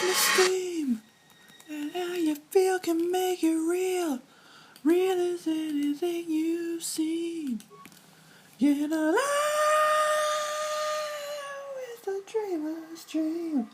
is my steam, and how you feel can make it real. Real as anything you've seen. Get alive with a dreamer's dream.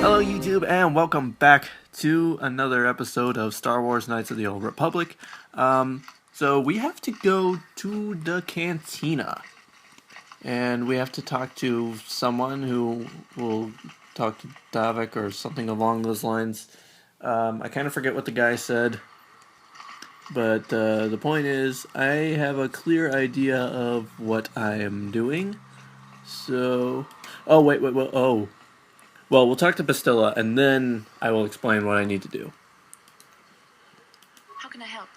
Hello YouTube, and welcome back to another episode of Star Wars Knights of the Old Republic. So we have to go to the cantina, and we have to talk to someone who will talk to Davik or something along those lines. I kind of forget what the guy said, but the point is I have a clear idea of what I am doing. So, wait, well, we'll talk to Bastilla, and then I will explain what I need to do. How can I help?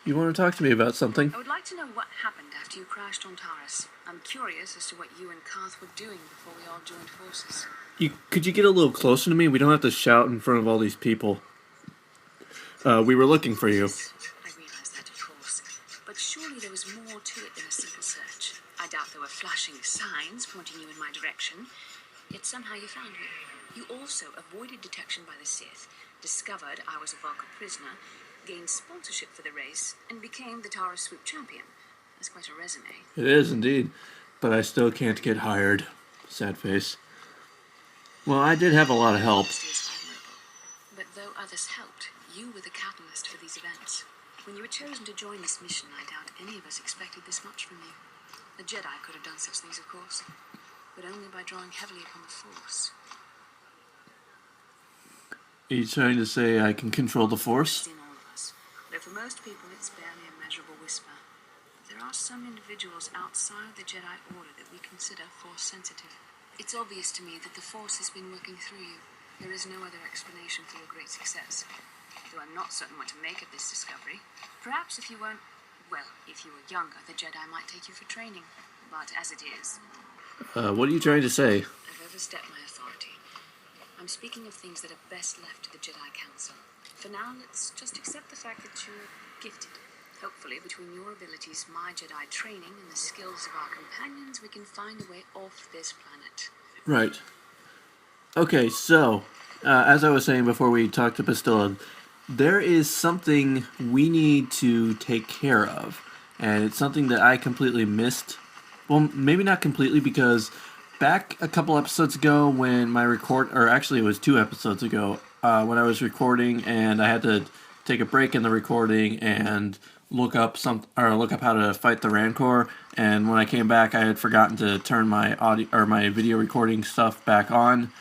You want to talk to me about something? I would like to know what happened after you crashed on Taurus. I'm curious as to what you and Karth were doing before we all joined forces. Could you get a little closer to me? We don't have to shout in front of all these people. We were looking for you. I realize that, of course. But surely there was more to it than a simple search. I doubt there were flashing signs pointing you in my direction. Yet somehow you found me. You also avoided detection by the Sith, discovered I was a Vulcan prisoner, gained sponsorship for the race, and became the Taurus Swoop champion. That's quite a resume. It is indeed, but I still can't get hired. Sad face. Well, I did have a lot of help. But though others helped, you were the catalyst for these events. When you were chosen to join this mission, I doubt any of us expected this much from you. The Jedi could have done such things, of course, but only by drawing heavily upon the Force. Are you trying to say I can control the Force? It's in all of us, though for most people it's barely a measurable whisper. There are some individuals outside the Jedi Order that we consider Force-sensitive. It's obvious to me that the Force has been working through you. There is no other explanation for your great success. Though I'm not certain what to make of this discovery. Perhaps if you weren't, well, if you were younger, the Jedi might take you for training. But as it is... What are you trying to say? I've overstepped my authority. I'm speaking of things that are best left to the Jedi Council. For now, let's just accept the fact that you're gifted. Hopefully, between your abilities, my Jedi training, and the skills of our companions, we can find a way off this planet. Right. Okay, so, as I was saying before we talked to Bastilla, there is something we need to take care of. And it's something that I completely missed. Well, maybe not completely, because back a couple episodes ago when actually it was 2 episodes ago, when I was recording and I had to take a break in the recording and look up how to fight the Rancor, and when I came back I had forgotten to turn my audio or my video recording stuff back on.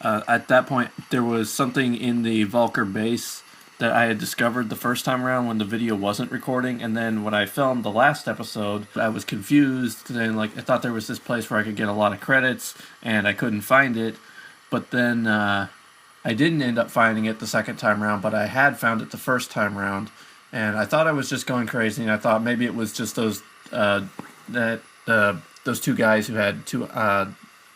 At that point there was something in the Vulcan base that I had discovered the first time around when the video wasn't recording, and then when I filmed the last episode, I was confused, and I thought there was this place where I could get a lot of credits, and I couldn't find it, but then I didn't end up finding it the second time around, but I had found it the first time around, and I thought I was just going crazy, and I thought maybe it was just those 2 guys who had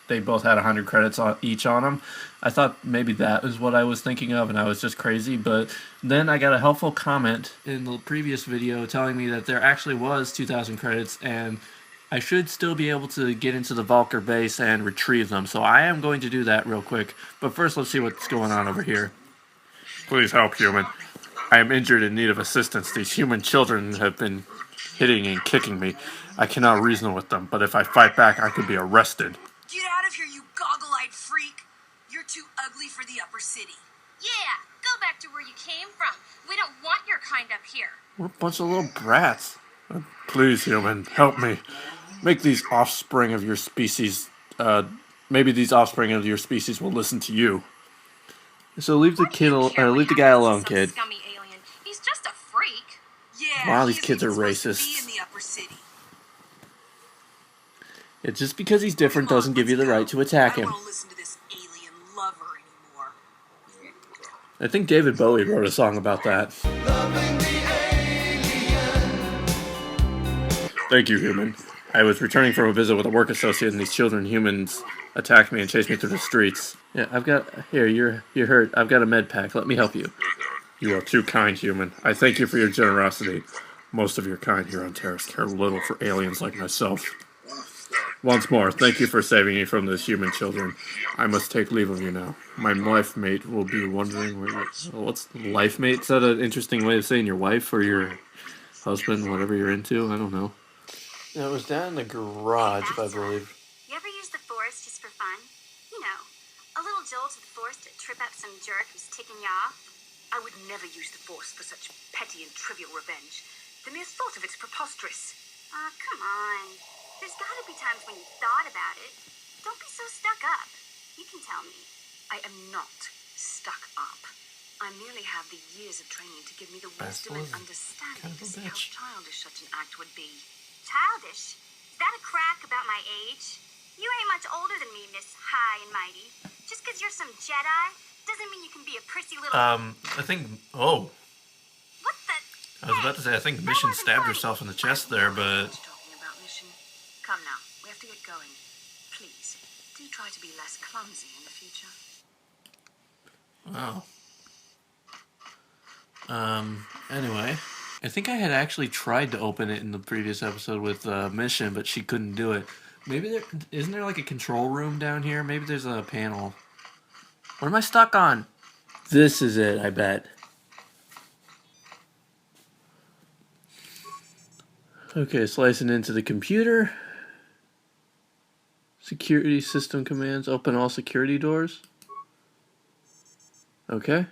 they both had 100 credits each on them. I thought maybe that was what I was thinking of, and I was just crazy. But then I got a helpful comment in the previous video telling me that there actually was 2,000 credits, and I should still be able to get into the Vulcan base and retrieve them. So I am going to do that real quick. But first, let's see what's going on over here. Please help, human. I am injured and in need of assistance. These human children have been hitting and kicking me. I cannot reason with them, but if I fight back, I could be arrested. Get out of here, you goggle-eyed freak! You're too ugly for the upper city. Yeah, go back to where you came from. We don't want your kind up here. We're a bunch of little brats. Please, human, help me. Make these offspring of your species, maybe these offspring of your species will listen to you. So leave the guy alone, kid. Scummy alien. He's just a freak. Yeah, Wow, these kids are supposed to racist. be in the upper city. It's just because he's different doesn't give you the right to attack him. I don't want to listen to this alien lover anymore. I think David Bowie wrote a song about that. Thank you, human. I was returning from a visit with a work associate, and these children humans attacked me and chased me through the streets. Yeah, I've got... Here, you're hurt. I've got a med pack. Let me help you. You are too kind, human. I thank you for your generosity. Most of your kind here on Terrace care little for aliens like myself. Once more, thank you for saving me from these human children. I must take leave of you now. My life mate will be wondering where you... What's life mate? Is that an interesting way of saying your wife or your husband, whatever you're into? I don't know. Yeah, it was down in the garage, if I believe. You ever use the Force just for fun? You know, a little jolt of the Force to trip up some jerk who's ticking you off? I would never use the Force for such petty and trivial revenge. The mere thought of it's preposterous. Aw, come on. There's gotta be times when you thought about it. Don't be so stuck up. You can tell me. I am not stuck up. I merely have the years of training to give me the wisdom and understanding to see how childish such an act would be. Childish? Is that a crack about my age? You ain't much older than me, Miss High and Mighty. Just 'cause you're some Jedi doesn't mean you can be a prissy little... I think... Oh. What the... I was about to say, I think Mission stabbed herself in the chest there, but... Talking about Mission. Come now, we have to get going. Please, do try to be less clumsy in the future. Wow. Anyway, I think I had actually tried to open it in the previous episode with Mission, but she couldn't do it. Maybe there... Isn't there like a control room down here? Maybe there's a panel. What am I stuck on? This is it, I bet. Okay, slicing into the computer. Security system commands. Open all security doors. Okay.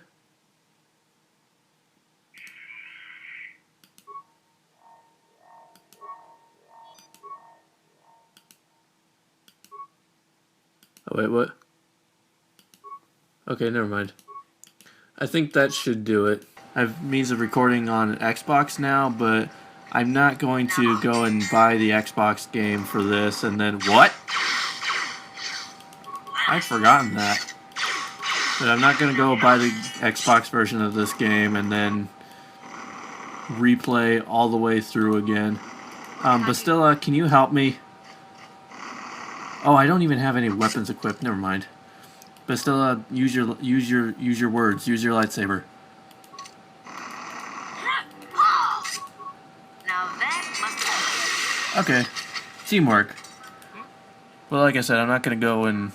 Oh, wait, what? Okay, never mind. I think that should do it. I have means of recording on Xbox now, but I'm not going to go and buy the Xbox game for this and then... What? I'd forgotten that. But I'm not going to go buy the Xbox version of this game and then replay all the way through again. Bastilla, can you help me? Oh, I don't even have any weapons equipped. Never mind. Bastilla, use your words. Use your lightsaber. Now that must have... Okay, teamwork. Well, like I said, I'm not gonna go and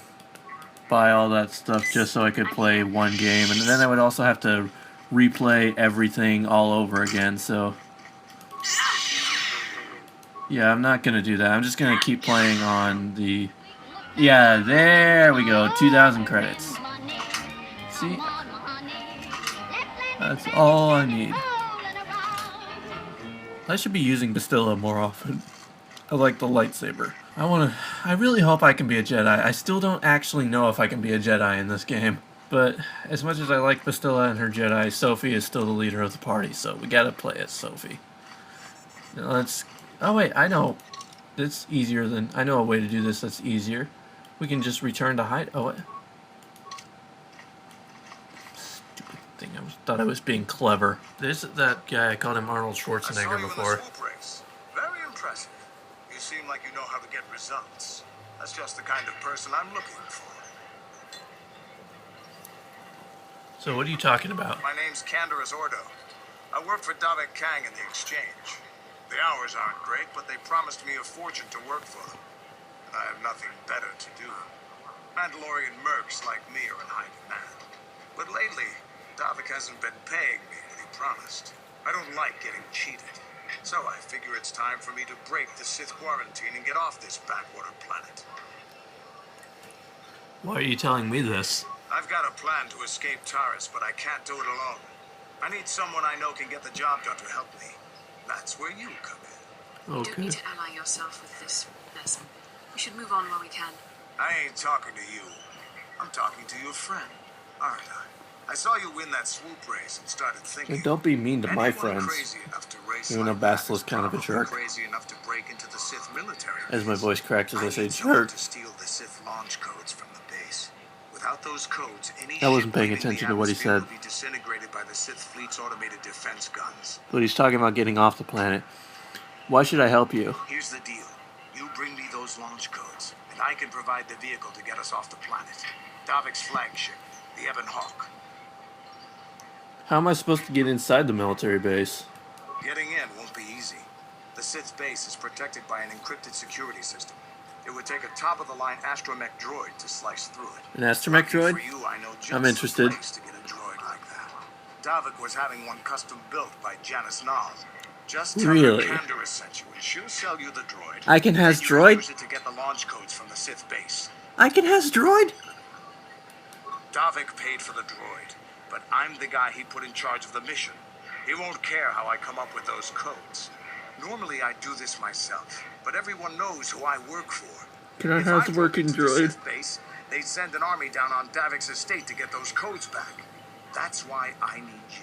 buy all that stuff just so I could play one game, and then I would also have to replay everything all over again. So, yeah, I'm not gonna do that. I'm just gonna keep playing on the... Yeah, there we go. 2,000 credits. See? That's all I need. I should be using Bastilla more often. I like the lightsaber. I really hope I can be a Jedi. I still don't actually know if I can be a Jedi in this game. But as much as I like Bastilla and her Jedi, Sophie is still the leader of the party, so we gotta play as Sophie. Now let's... Oh wait, I know. It's easier than... I know a way to do this that's easier. We can just return to hide... Oh, what? Stupid thing. Thought I was being clever. There's that guy, I called him Arnold Schwarzenegger before. Very impressive. You seem like you know how to get results. That's just the kind of person I'm looking for. So what are you talking about? My name's Canderous Ordo. I work for Davik Kang in the exchange. The hours aren't great, but they promised me a fortune to work for them. And I have nothing better to do. Mandalorian mercs like me are in high demand. But lately, Davik hasn't been paying me what he promised. I don't like getting cheated. So I figure it's time for me to break the Sith quarantine and get off this backwater planet. Why are you telling me this? I've got a plan to escape Taris, but I can't do it alone. I need someone I know can get the job done to help me. That's where you come in. You don't need to ally yourself with this mess. We should move on while we can. I ain't talking to you. I'm talking to your friend, aren't I? I saw you win that swoop race and started thinking... Don't be mean to my anyone friends. crazy enough to race Even though like that Bastla's is kind of a probably jerk. crazy enough to break into the Sith military As my base. voice cracks as I say need someone jerk. to steal the Sith launch codes from the base. Without those codes, any I wasn't ship paying leaving the attention to what he atmosphere said. would be disintegrated by the Sith fleet's automated defense guns. But he's talking about getting off the planet. Why should I help you? Here's the deal. You bring me those launch codes, and I can provide the vehicle to get us off the planet. Davik's flagship, the Ebon Hawk. How am I supposed to get inside the military base? Getting in won't be easy. The Sith's base is protected by an encrypted security system. It would take a top-of-the-line astromech droid to slice through it. An astromech droid? For you, I know just I'm interested. the place to get a droid like that. Davik was having one custom built by Janice Nall. Just tell Really? her Candace sent you, and she'll sell you the droid. I can HAZ And you droid? use it to get the launch codes from the Sith base. I can HAZ droid? Davik paid for the droid, but I'm the guy he put in charge of the mission. He won't care how I come up with those codes. Normally I do this myself, but everyone knows who I work for. Can I If HAZ drove working into the droid? Sith base, they'd send an army down on Davik's estate to get those codes back. That's why I need you.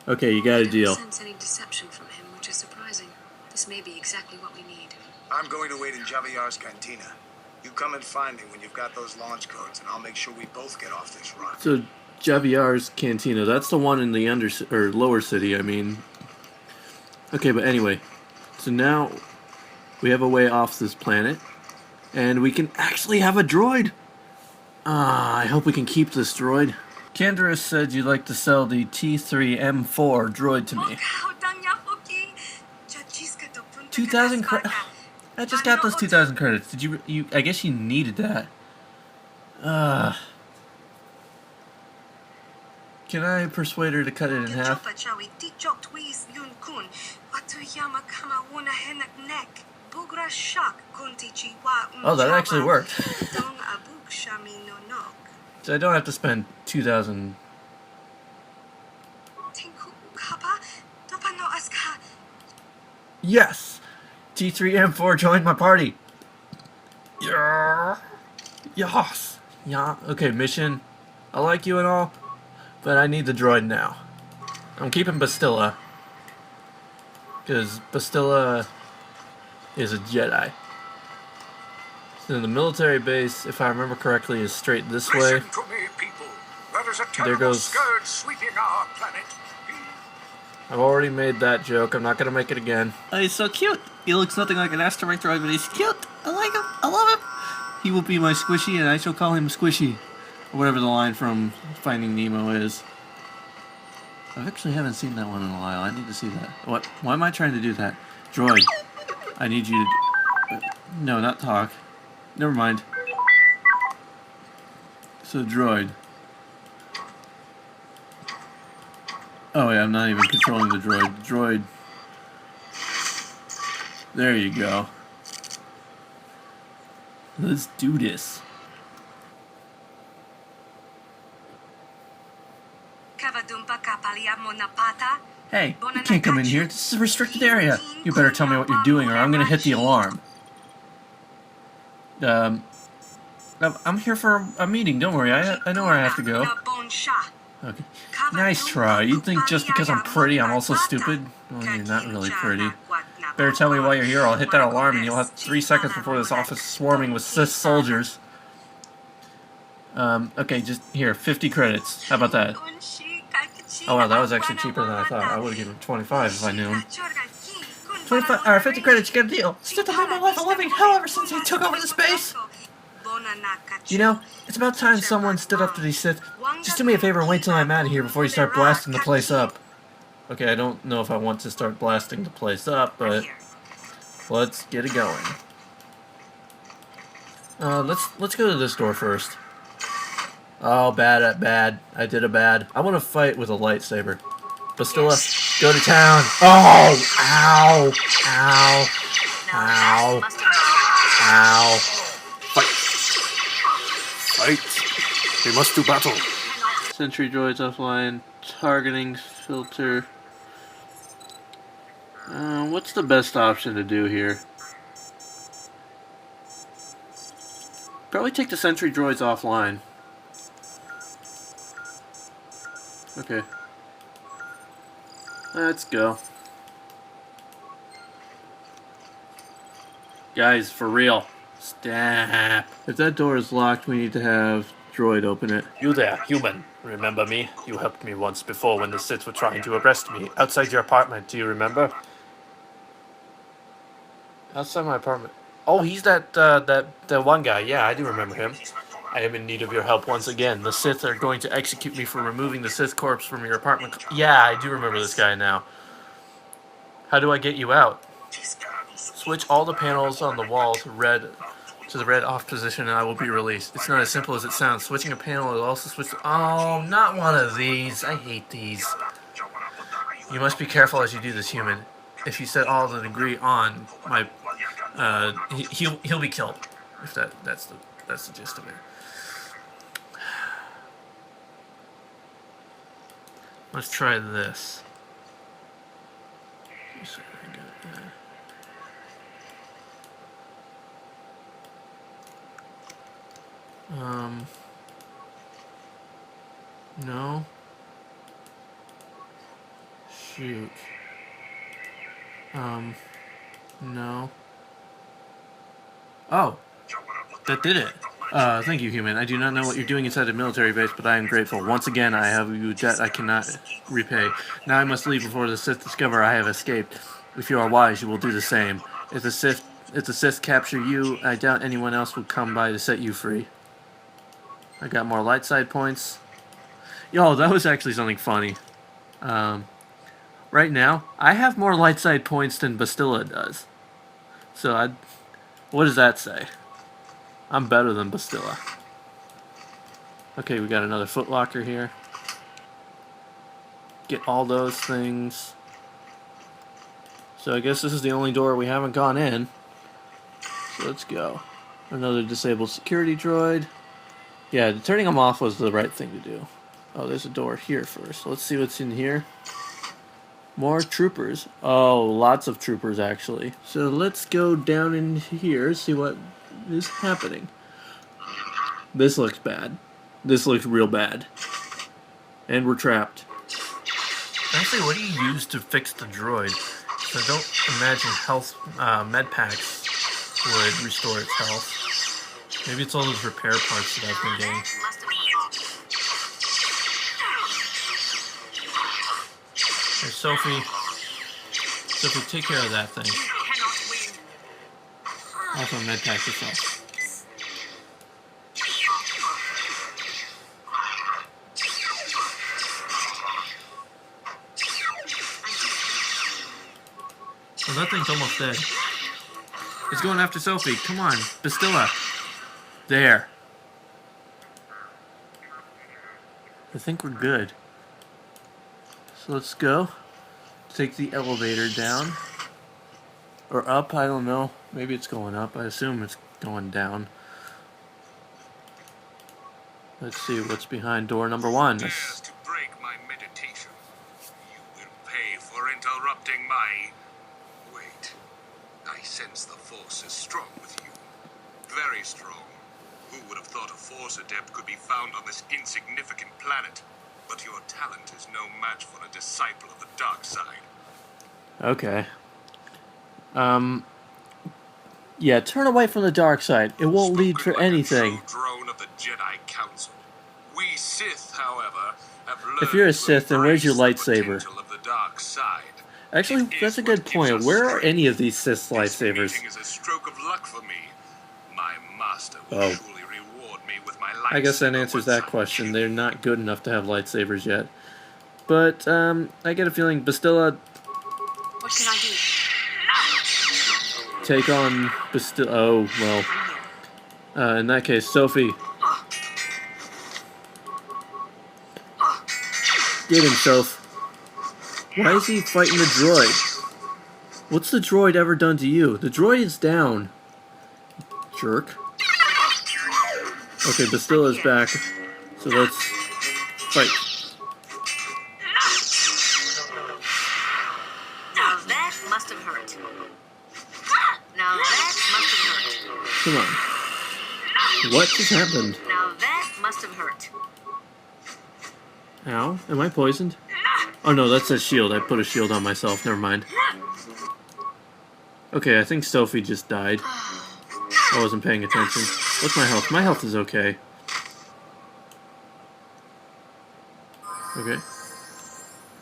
Okay, you got a I deal. don't sense any deception from him, which is surprising. This may be exactly what we need. I'm going to wait in Javier's cantina. You come and find me when you've got those launch codes, and I'll make sure we both get off this run. So, Javier's Cantina, that's the one in the lower city, I mean. Okay, but anyway. So now, we have a way off this planet. And we can actually have a droid! I hope we can keep this droid. Candace said you'd like to sell the T3M4 droid to me. 2,000 credits. I just got those 2,000 credits. Did you? I guess you needed that. Can I persuade her to cut it in half? Oh, that actually worked. So I don't have to spend 2,000. Yes! T3M4 joined my party! Yeah! Yes! Yeah. Okay, mission. I like you and all, but I need the droid now. I'm keeping Bastilla. Because Bastilla is a Jedi. So the military base, if I remember correctly, is straight this way. Listen to me, people. There is a There terrible goes- scourge sweeping our planet. I've already made that joke. I'm not going to make it again. Oh, he's so cute. He looks nothing like an astromech droid, but he's cute. I like him. I love him. He will be my squishy, and I shall call him Squishy. Or whatever the line from Finding Nemo is. I actually haven't seen that one in a while. I need to see that. What? Why am I trying to do that? Droid. I need you to... No, not talk. Never mind. So, droid. Oh yeah, I'm not even controlling the droid. Droid. There you go. Let's do this. Hey, you can't come in here. This is a restricted area. You better tell me what you're doing or I'm gonna hit the alarm. I'm here for a meeting. Don't worry. I know where I have to go. Okay. Nice try. You think just because I'm pretty, I'm also stupid? Well, you're not really pretty. Better tell me why you're here. I'll hit that alarm and you'll have 3 seconds before this office is swarming with Sith soldiers. Okay, just here, 50 credits. How about that? Oh wow, that was actually cheaper than I thought. I would have given 25 if I knew him. 25 or 50 credits, you get a deal. Still to make my life a living hell ever since I took over the space. You know, it's about time someone stood up to these Sith. Just do me a favor and wait till I'm out of here before you start blasting the place up. Okay, I don't know if I want to start blasting the place up, but let's get it going. Let's go to this door first. Oh, bad. I did a bad. I want to fight with a lightsaber. Bastilla, go to town. Oh! Ow! Ow! Ow! Ow! Fight! We must do battle. Sentry droids offline. Targeting filter. What's the best option to do here? Probably take the sentry droids offline. Okay. Let's go. Guys, for real. Stop. If that door is locked, we need to have Droid open it. You there, human. Remember me? You helped me once before when the Sith were trying to arrest me. Outside your apartment, do you remember? Outside my apartment. Oh, he's that one guy. Yeah, I do remember him. I am in need of your help once again. The Sith are going to execute me for removing the Sith corpse from your apartment. Yeah, I do remember this guy now. How do I get you out? Switch all the panels on the wall to the red off position and I will be released. It's not as simple as it sounds. Switching a panel will also switch... Oh, not one of these. I hate these. You must be careful as you do this, human. If you set all the degree on, my... he'll be killed. If that's the gist of it. Let's try this. No. Shoot. No. Oh. That did it. Thank you, human. I do not know what you're doing inside the military base, but I am grateful. Once again, I have a debt I cannot repay. Now I must leave before the Sith discover I have escaped. If you are wise, you will do the same. If the Sith capture you, I doubt anyone else will come by to set you free. I got more light side points. Yo, that was actually something funny. Right now, I have more light side points than Bastilla does. So, what does that say? I'm better than Bastilla. Okay, we got another footlocker here. Get all those things. So I guess this is the only door we haven't gone in. So let's go. Another disabled security droid. Yeah, turning them off was the right thing to do. Oh, there's a door here first. Let's see what's in here. More troopers. Oh, lots of troopers, actually. So let's go down in here, see what is happening. This looks bad. This looks real bad. And we're trapped. Actually, what do you use to fix the droid? So I don't imagine health med packs would restore its health. Maybe it's all those repair parts that I've been getting. Hey, Sophie. Sophie, take care of that thing. Also, med pack yourself. Oh, that thing's almost dead. It's going after Sophie. Come on, Bastilla. There. I think we're good. So let's go. Take the elevator down. Or up, I don't know. Maybe it's going up. I assume it's going down. Let's see what's behind door number 1. Dares to break my meditation. You will pay for interrupting my... Wait. I sense the Force is strong with you. Very strong. Who would have thought a Force adept could be found on this insignificant planet? But your talent is no match for a disciple of the dark side. Okay. Yeah, turn away from the dark side. It won't lead for anything. Drone of the Jedi Council. We Sith, however, have learned If you're a Sith, then where's your lightsaber? of the dark side. Actually, that's a good point. Where are any of these Sith lightsabers? This meeting is a stroke of luck for me. My master will surely reward me with my lightsaber. I guess that answers that question. They're not good enough to have lightsabers yet. But, I get a feeling Bastilla... What can I do? Take on Bastilla... Oh, well. In that case, Sophie. Get him, Soph. Why is he fighting the droid? What's the droid ever done to you? The droid is down. Jerk. Okay, Bastilla's back. So let's fight. Now that must have hurt. Now that must have hurt. Come on. What just happened? Now that must have hurt. Ow. Am I poisoned? Oh no, that's a shield. I put a shield on myself. Never mind. Okay, I think Sophie just died. I wasn't paying attention. What's my health? My health is okay. Okay.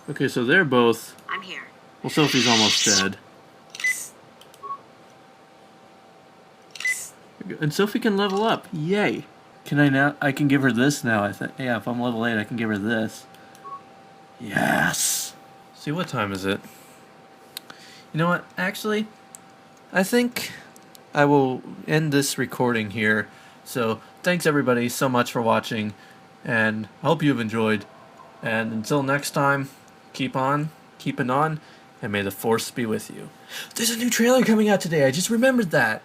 Okay, so they're both... I'm here. Well, Sophie's almost dead. And Sophie can level up. Yay. Can I now? I can give her this now, I think. Yeah, if I'm level 8, I can give her this. Yes! See, what time is it? You know what? Actually, I think I will end this recording here. So, thanks everybody so much for watching. And I hope you've enjoyed. And until next time, keep on, keeping on, and may the Force be with you. There's a new trailer coming out today. I just remembered that.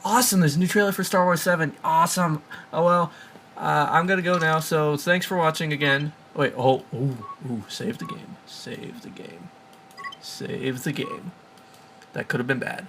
Awesome, there's a new trailer for Star Wars 7. Awesome. Oh well, I'm gonna go now, so thanks for watching again. Wait, save the game. Save the game. Save the game. That could have been bad.